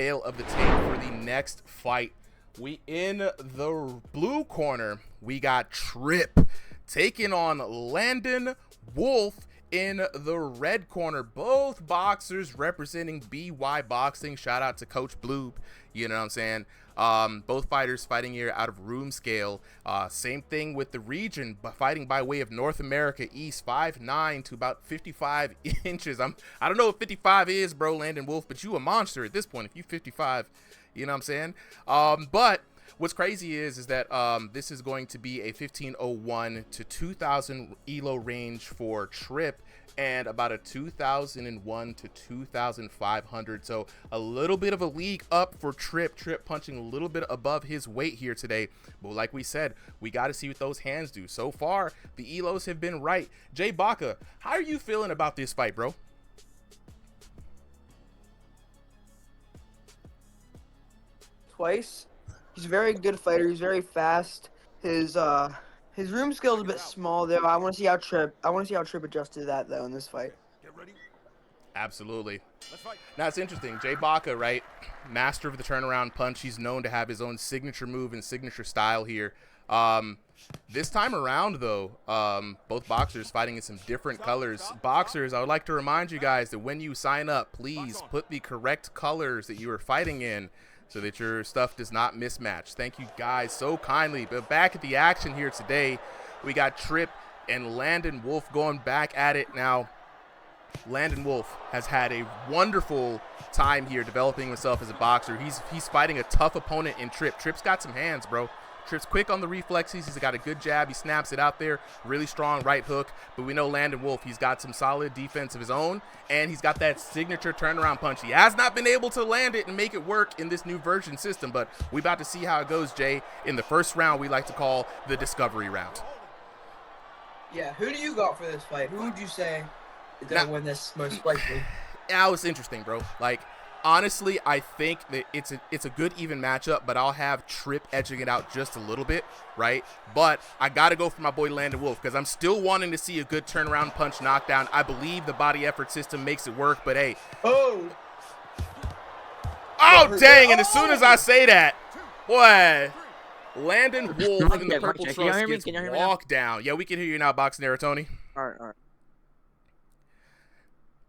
Tale of the tape for the next fight. We in the blue corner, we got Trip taking on LANDON WOLF in the red corner. Both boxers representing BY Boxing. Shout out to Coach Bloob, you know what I'm saying? Both fighters fighting here out of room scale. Same thing with the region, but fighting by way of North America East, 5'9" to about 55 inches. I don't know what 55 is, bro, LANDON WOLF, but you a monster at this point if you 55, you know what I'm saying? But what's crazy is that this is going to be a 1501 to 2000 elo range for Trip, and about a 2001 to 2500. So a little bit of a league up for Trip. Trip punching a little bit above his weight here today. But like we said, we got to see what those hands do. So far, the elos have been right. Jay Baca, how are you feeling about this fight, bro? Twice. He's a very good fighter. He's very fast. His room skill is a bit small though. I want to see how Trip adjusts to that though in this fight. Get ready. Absolutely. Let's fight. Now it's interesting. Jay Baca, right? Master of the turnaround punch. He's known to have his own signature move and signature style here. This time around, though, both boxers fighting in some different colors. Boxers, I would like to remind you guys that when you sign up, please put the correct colors that you are fighting in, so that your stuff does not mismatch. Thank you guys so kindly. But back at the action here today, we got Trip and LANDON WOLF going back at it. Now, LANDON WOLF has had a wonderful time here developing himself as a boxer. He's fighting a tough opponent in Trip. Trip's got some hands, bro. Trip's quick on the reflexes. He's got a good jab. He snaps it out there. Really strong right hook. But we know LANDON WOLF, he's got some solid defense of his own, and he's got that signature turnaround punch. He has not been able to land it and make it work in this new version system, but we about to see how it goes, Jay. In the first round, we like to call the discovery round. Yeah, who do you got for this fight? Who would you say is gonna win this most likely? Yeah, it's interesting, bro. Like, honestly, I think that it's a good even matchup, but I'll have Trip edging it out just a little bit, right? But I got to go for my boy LANDON WOLF because I'm still wanting to see a good turnaround punch knockdown. I believe the body effort system makes it work, but hey. Oh, dang, and as soon as I say that, boy, LANDON WOLF in the purple trunks gets walked down. Yeah, we can hear you now, Boxing Era Tony. All right.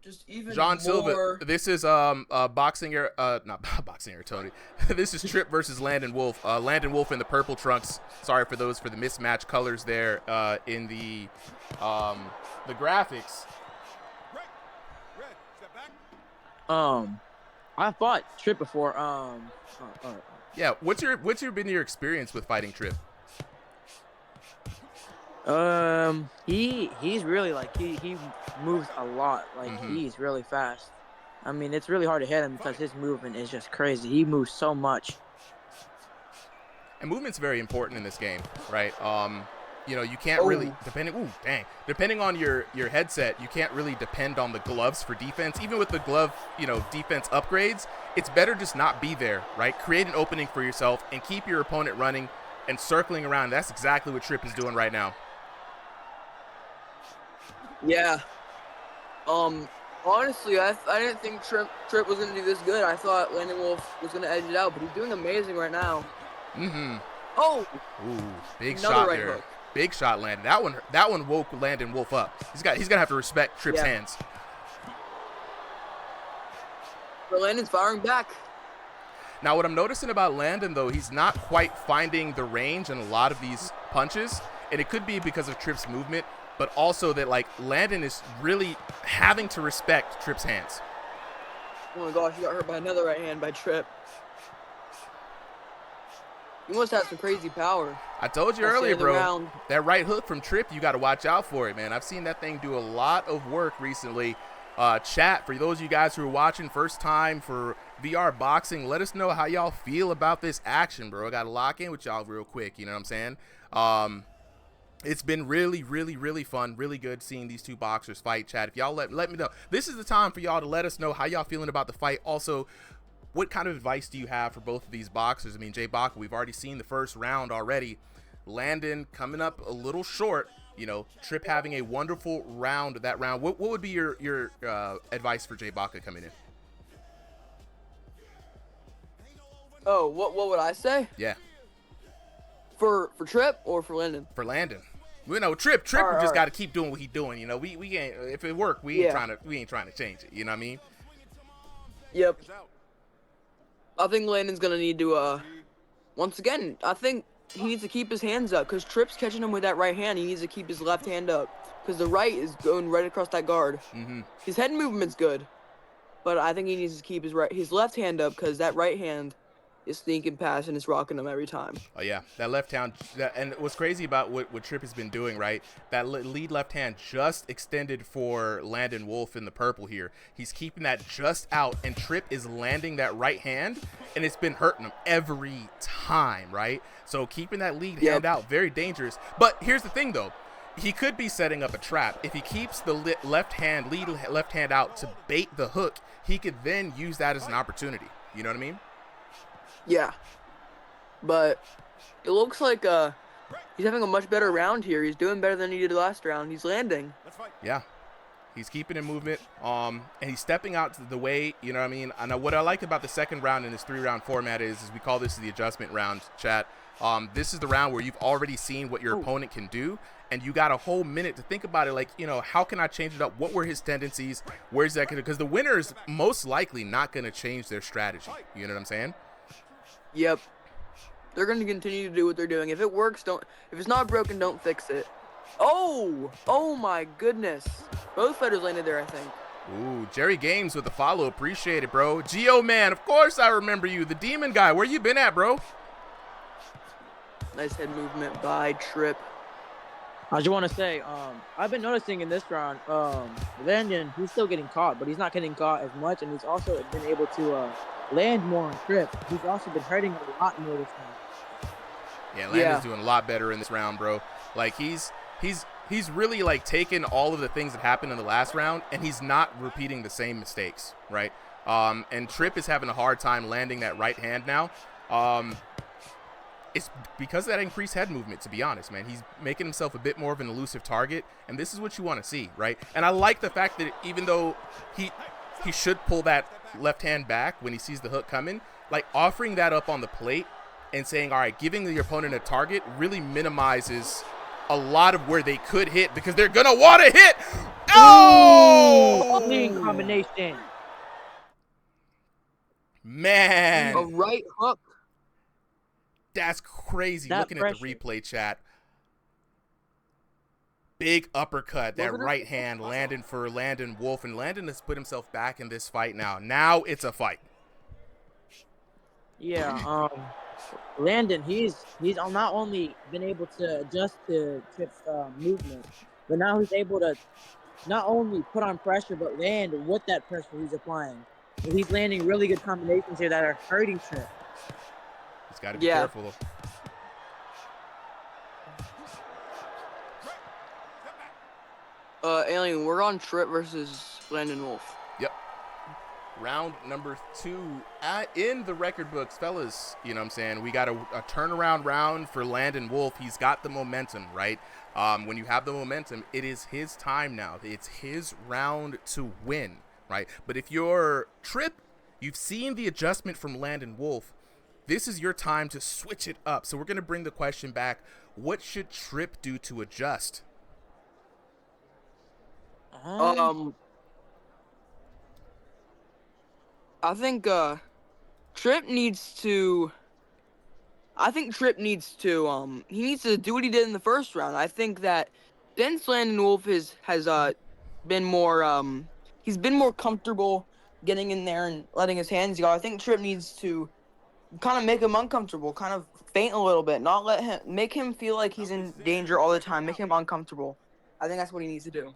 Just even John more... Silva, this is Boxing Era, not Boxing Era Tony. This is Trip versus LANDON WOLF. LANDON WOLF in the purple trunks. Sorry for the mismatched colors there in the graphics. Red, step back. I fought Trip before. Yeah, what's been your experience with fighting Trip? He's really like he moves a lot. Like he's really fast. I mean, it's really hard to hit him because his movement is just crazy. He moves so much. And movement's very important in this game, right? You know, you can't really depending on your headset, you can't really depend on the gloves for defense. Even with the glove, defense upgrades, it's better just not be there, right? Create an opening for yourself and keep your opponent running and circling around. That's exactly what Trip is doing right now. Yeah. Honestly, I didn't think Trip was gonna do this good. I thought LANDON WOLF was gonna edge it out, but he's doing amazing right now. Oh. Ooh, big Another shot right there. hook. Big shot landed. That one woke LANDON WOLF up. He's gonna have to respect Trip's hands. But LANDON's firing back. Now, what I'm noticing about LANDON, though, he's not quite finding the range in a lot of these punches, and it could be because of Trip's movement, but also that, like, LANDON is really having to respect Trip's hands. Oh my gosh, he got hurt by another right hand by Trip. He must have some crazy power. I told you earlier, bro, that right hook from Trip, you got to watch out for it, man. I've seen that thing do a lot of work recently. Chat, for those of you guys who are watching first time for VR boxing, let us know how y'all feel about this action, bro. I got to lock in with y'all real quick, you know what I'm saying? It's been really, really, really fun, really good seeing these two boxers fight, chat. If y'all let me know. This is the time for y'all to let us know how y'all feeling about the fight. Also, what kind of advice do you have for both of these boxers? I mean, Jay Baca, we've already seen the first round already. LANDON coming up a little short. Trip having a wonderful round. That round. What would be your advice for Jay Baca coming in? Oh, what would I say? Yeah, For Trip or for Landon? for Landon. You know, Trip, we Alright, just alright. got to keep doing what he's doing. You know, we ain't, if it work, we Yeah. ain't trying to change it. You know what I mean? Yep. Is out. I think Landon's gonna need to once again, I think he needs to keep his hands up because Tripp's catching him with that right hand. He needs to keep his left hand up because the right is going right across that guard. His head movement's good, but I think he needs to keep his left hand up because that right hand is sneaking past and it's rocking him every time. Oh yeah, that left hand. And what's crazy about what Tripp has been doing, right? That lead left hand just extended for Landon Wolf in the purple here. He's keeping that just out, and Tripp is landing that right hand, and it's been hurting him every time, right? So keeping that lead hand out, very dangerous. But here's the thing, though. He could be setting up a trap. If he keeps the lead left hand out to bait the hook, he could then use that as an opportunity. You know what I mean? Yeah. But it looks like he's having a much better round here. He's doing better than he did last round. He's landing. Let's fight. Yeah. He's keeping in movement, and he's stepping out to the way, you know what I mean? I know what I like about the second round in this 3-round format is we call this the adjustment round, chat. This is the round where you've already seen what your opponent can do, and you got a whole minute to think about it, like, you know, how can I change it up? What were his tendencies? Where's that going to, because the winner is most likely not going to change their strategy. You know what I'm saying? Yep. They're going to continue to do what they're doing. If it works, if it's not broken, don't fix it. Oh my goodness. Both fighters landed there, I think. Ooh, Jerry Games with the follow. Appreciate it, bro. Geo Man, of course I remember you. The demon guy. Where you been at, bro? Nice head movement by Trip. I just want to say, I've been noticing in this round, Landon, he's still getting caught, but he's not getting caught as much, and he's also been able to land more on Trip. He's also been hurting a lot more this time. Yeah, Landon's doing a lot better in this round, bro. Like, he's really, like, taken all of the things that happened in the last round, and he's not repeating the same mistakes, right? And Trip is having a hard time landing that right hand now. It's because of that increased head movement, to be honest, man. He's making himself a bit more of an elusive target, and this is what you want to see, right? And I like the fact that even though he should pull that left hand back when he sees the hook coming, like, offering that up on the plate and saying, all right, giving the opponent a target really minimizes a lot of where they could hit because they're going to want to hit. Oh! Clean combination. Man. A right hook. That's crazy. That Looking at the replay chat. Big uppercut. That right hand landing for Landon Wolf. And Landon has put himself back in this fight now. Now it's a fight. Yeah, Landon, he's not only been able to adjust to Trip's movement, but now he's able to not only put on pressure, but land with that pressure he's applying. And he's landing really good combinations here that are hurting Trip. He's got to be careful. Alien, we're on Trip versus Landon Wolf. Yep. Round number 2 in the record books, fellas. You know what I'm saying? We got a turnaround round for Landon Wolf. He's got the momentum, right? When you have the momentum, it is his time now. It's his round to win, right? But if you're Trip, you've seen the adjustment from Landon Wolf. This is your time to switch it up. So we're going to bring the question back. What should Trip do to adjust? I think Trip needs to he needs to do what he did in the first round. I think that since Landon Wolf has been more he's been more comfortable getting in there and letting his hands go. I think Trip needs to kind of make him uncomfortable, kind of feint a little bit, not make him feel like he's in danger all the time, make him uncomfortable. I think that's what he needs to do.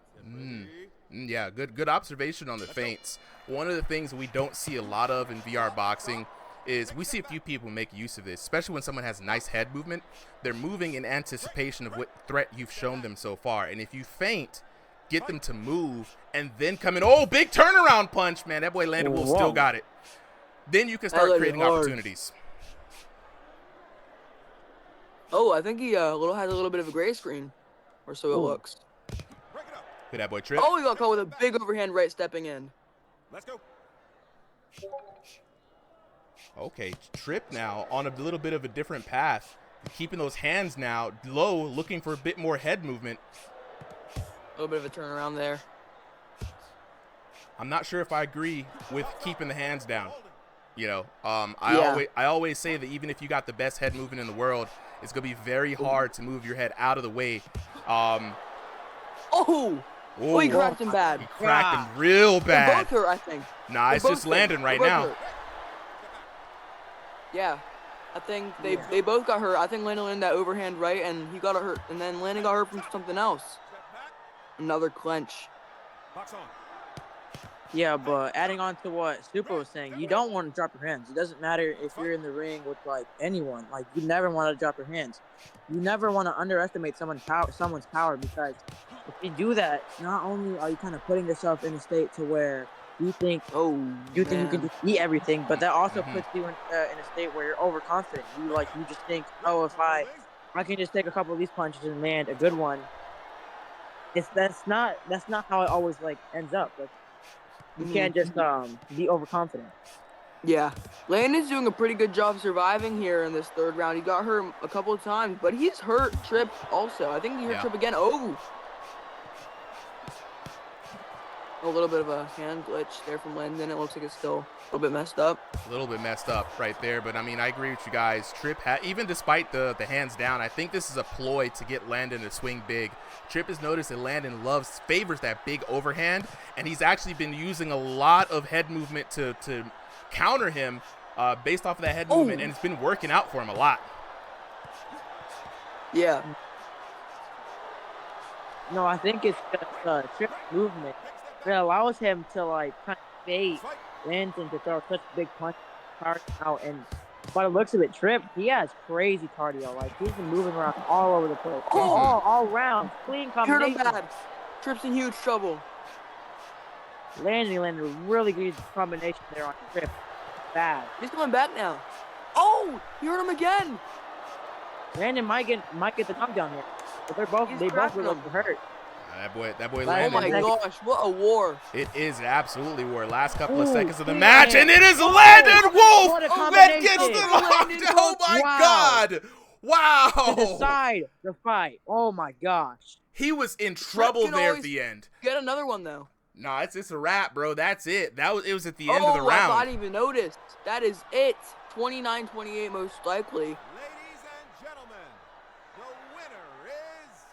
Yeah, good observation on the feints. One of the things we don't see a lot of in VR boxing is we see a few people make use of this, especially when someone has nice head movement. They're moving in anticipation of what threat you've shown them so far. And if you feint, get them to move, and then come in. Oh, big turnaround punch, man. That boy Landon Wolf still got it. Then you can start creating opportunities. Oh, I think he has a little bit of a gray screen, or so it looks. Good that boy Trip. Oh, he got caught with a big overhand right stepping in. Let's go. Okay, Trip now on a little bit of a different path. Keeping those hands now low, looking for a bit more head movement. A little bit of a turnaround there. I'm not sure if I agree with keeping the hands down. You know, Yeah. I always say that even if you got the best head movement in the world, it's gonna be very hard to move your head out of the way. Oh, he cracked him bad. He cracked him real They're bad. both hurt, I think. Nah, They're it's just both Landon hurt. right They're both now. hurt. Yeah, I think they both got hurt. I think Landon landed that overhand right, and he got hurt, and then Landon got hurt from something else. Another clench. Box on. Yeah, but adding on to what Super was saying, you don't want to drop your hands. It doesn't matter if you're in the ring with like anyone. Like you never want to drop your hands. You never want to underestimate someone's power because if you do that, not only are you kind of putting yourself in a state to where you think you can just eat everything, but that also puts you in a state where you're overconfident. You just think, oh, if I can just take a couple of these punches and land a good one. That's not how it always like ends up. Like, you can't just be overconfident. Yeah, Landon's doing a pretty good job surviving here in this third round. He got hurt a couple of times, but he's hurt Trip also. I think he hurt Trip again. Oh, a little bit of a hand glitch there from Landon. It looks like it's still a little bit messed up. A little bit messed up right there, but I mean, I agree with you guys. Trip, even despite the hands down, I think this is a ploy to get Landon to swing big. Trip has noticed that Landon favors that big overhand, and he's actually been using a lot of head movement to counter him based off of that head movement, and it's been working out for him a lot. Yeah. No, I think it's just Trip's movement that allows him to like kind of fade Landon to throw such big punches out, and by the looks of it, Trip, he has crazy cardio. Like he's been moving around all over the place, all round, clean combination. Hurt him bad. Trip's in huge trouble. Landon landed a really good combination there on Trip. Bad. He's coming back now. Oh, he hurt him again. Landon might get the knockdown here, but they both look hurt. That boy Oh Landon. my gosh, what a war. It is absolutely war. Last couple of seconds of the match, and it is Landon Wolf that gets the knockdown. Oh my God. Wow. To decide the fight. Oh my gosh. He was in trouble there at the end. Get another one though. Nah, it's a wrap, bro. That's it. It was at the end of the round. I didn't even notice. That is it. 29-28 most likely. Ladies and gentlemen, the winner is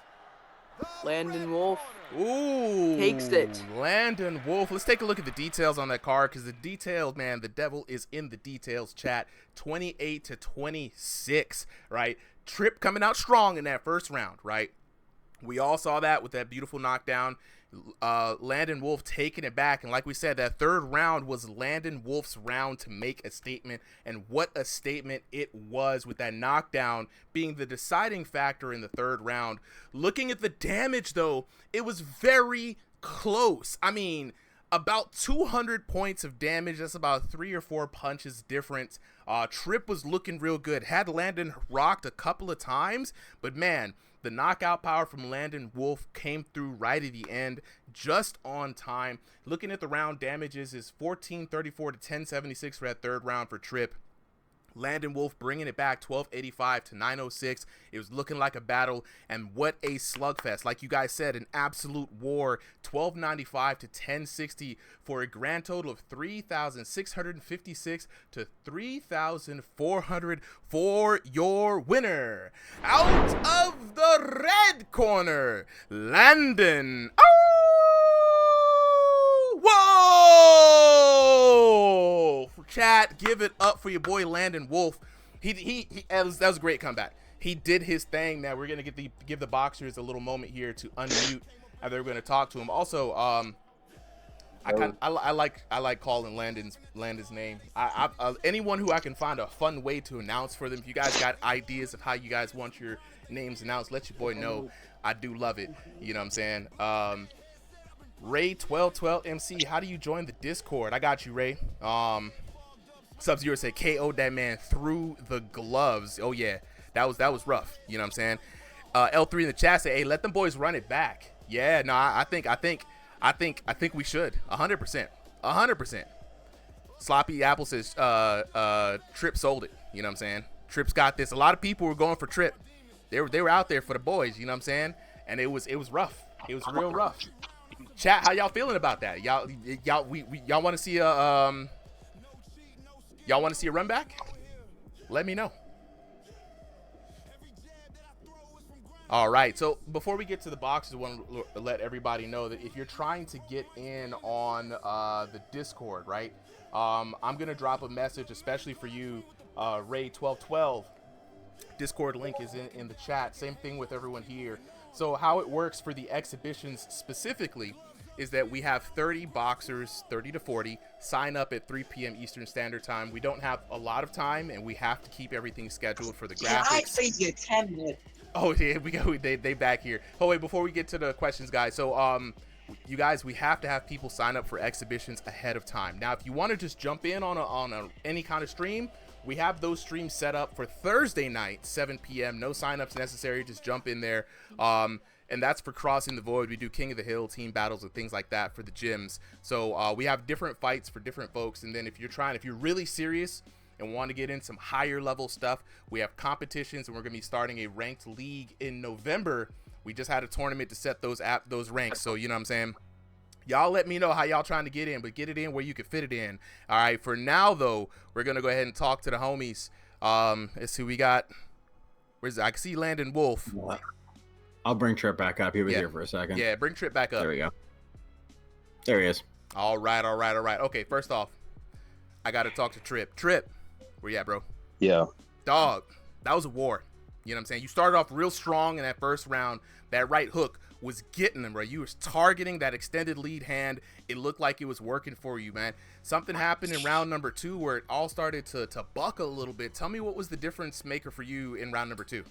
the Landon Wolf. Ooh. Takes it. Landon Wolf. Let's take a look at the details on that card, because the details, man, the devil is in the details, chat. 28-26, right? Trip coming out strong in that first round, right? We all saw that with that beautiful knockdown. Landon Wolf taking it back, and like we said, that third round was Landon Wolf's round to make a statement, and what a statement it was, with that knockdown being the deciding factor in the third round. Looking at the damage though, it was very close. I mean, about 200 points of damage. That's about 3 or 4 punches difference. Trip was looking real good, had Landon rocked a couple of times, but man, the knockout power from Landon Wolf came through right at the end, just on time. Looking at the round damages is 1434 to 1076 for that third round for Trip. Landon Wolf bringing it back 1285 to 906. It was looking like a battle, and what a slugfest. Like you guys said, an absolute war. 1295 to 1060 for a grand total of 3,656 to 3,400 for your winner. Out of the red corner, Landon. Whoa! Chat, give it up for your boy Landon Wolf. That was a great comeback. He did his thing. Now we're gonna give the boxers a little moment here to unmute, and they're gonna talk to him. Also, I like calling Landon's name. Anyone who I can find a fun way to announce for them. If you guys got ideas of how you guys want your names announced, let your boy know. I do love it. You know what I'm saying? Ray1212 MC, how do you join the Discord? I got you, Ray. Sub-Zero said KO'd that man through the gloves. Oh yeah, that was rough. You know what I'm saying? L3 in the chat said, hey, let them boys run it back. Yeah, no, I think we should. 100%. Sloppy Apple says Trip sold it. You know what I'm saying? Trip's got this. A lot of people were going for Trip. They were out there for the boys. You know what I'm saying? And it was rough. It was real rough. Chat, how y'all feeling about that? Y'all want to see a y'all want to see a run back? Let me know. All right, so before we get to the boxes, I want to let everybody know that if you're trying to get in on the Discord, right, I'm going to drop a message, especially for you, Ray1212. Discord link is in the chat. Same thing with everyone here. So how it works for the exhibitions specifically is that we have 30 boxers, 30 to 40, sign up at 3 p.m. Eastern Standard Time. We don't have a lot of time, and we have to keep everything scheduled for the graphics. I say you 10 minutes. Oh, yeah, we go. They back here. Oh, wait, before we get to the questions, guys. So, you guys, we have to have people sign up for exhibitions ahead of time. Now, if you want to just jump in on any kind of stream, we have those streams set up for Thursday night, 7 p.m. No signups necessary. Just jump in there. And that's for Crossing the Void. We do King of the Hill, team battles, and things like that for the gyms. So we have different fights for different folks. And then if you're really serious and want to get in some higher level stuff, we have competitions, and we're going to be starting a ranked league in November. We just had a tournament to set those ranks. So, you know what I'm saying? Y'all let me know how y'all trying to get in, but get it in where you can fit it in. All right, for now, though, we're going to go ahead and talk to the homies. Let's see, we got, where's I can see Landon Wolf. I'll bring Trip back up. He was here for a second. Yeah, bring Trip back up. There we go. There he is. All right. Okay, first off, I got to talk to Trip. Trip, where you at, bro? Yeah. Dog, that was a war. You know what I'm saying? You started off real strong in that first round. That right hook was getting them, bro. You was targeting that extended lead hand. It looked like it was working for you, man. Something happened in round number 2 where it all started to buck a little bit. Tell me what was the difference maker for you in round number 2?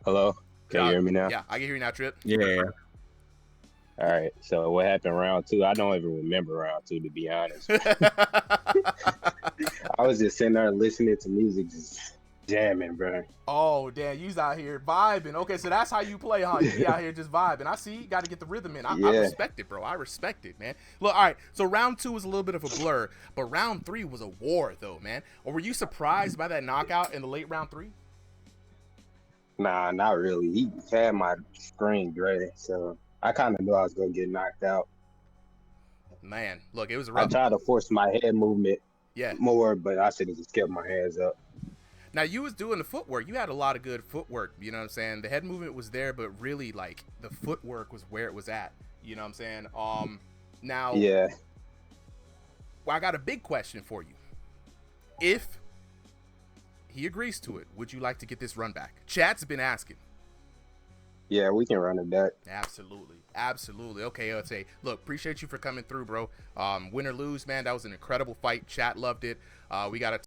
Hello? Can you hear me now? Yeah, I can hear you now, Trip. Yeah. All right. So what happened round 2? I don't even remember round 2, to be honest. I was just sitting there listening to music, just jamming, bro. Oh, damn, you's out here vibing. Okay, so that's how you play, huh? You be out here just vibing. I see. You got to get the rhythm in. I respect it, bro. I respect it, man. Look, all right, so round 2 was a little bit of a blur, but round 3 was a war, though, man. Or were you surprised by that knockout in the late round 3? Nah, not really. He had my screen gray, so I kind of knew I was going to get knocked out. Man, look, it was rough. I tried to force my head movement more, but I should have just kept my hands up. Now, you was doing the footwork. You had a lot of good footwork, you know what I'm saying? The head movement was there, but really, like, the footwork was where it was at, you know what I'm saying? Now, yeah. Well, I got a big question for you. If he agrees to it, would you like to get this run back? Chat's been asking. Yeah, we can run it back. Absolutely. Okay, let's say, look, appreciate you for coming through, bro. Win or lose, man, that was an incredible fight. Chat loved it. We got to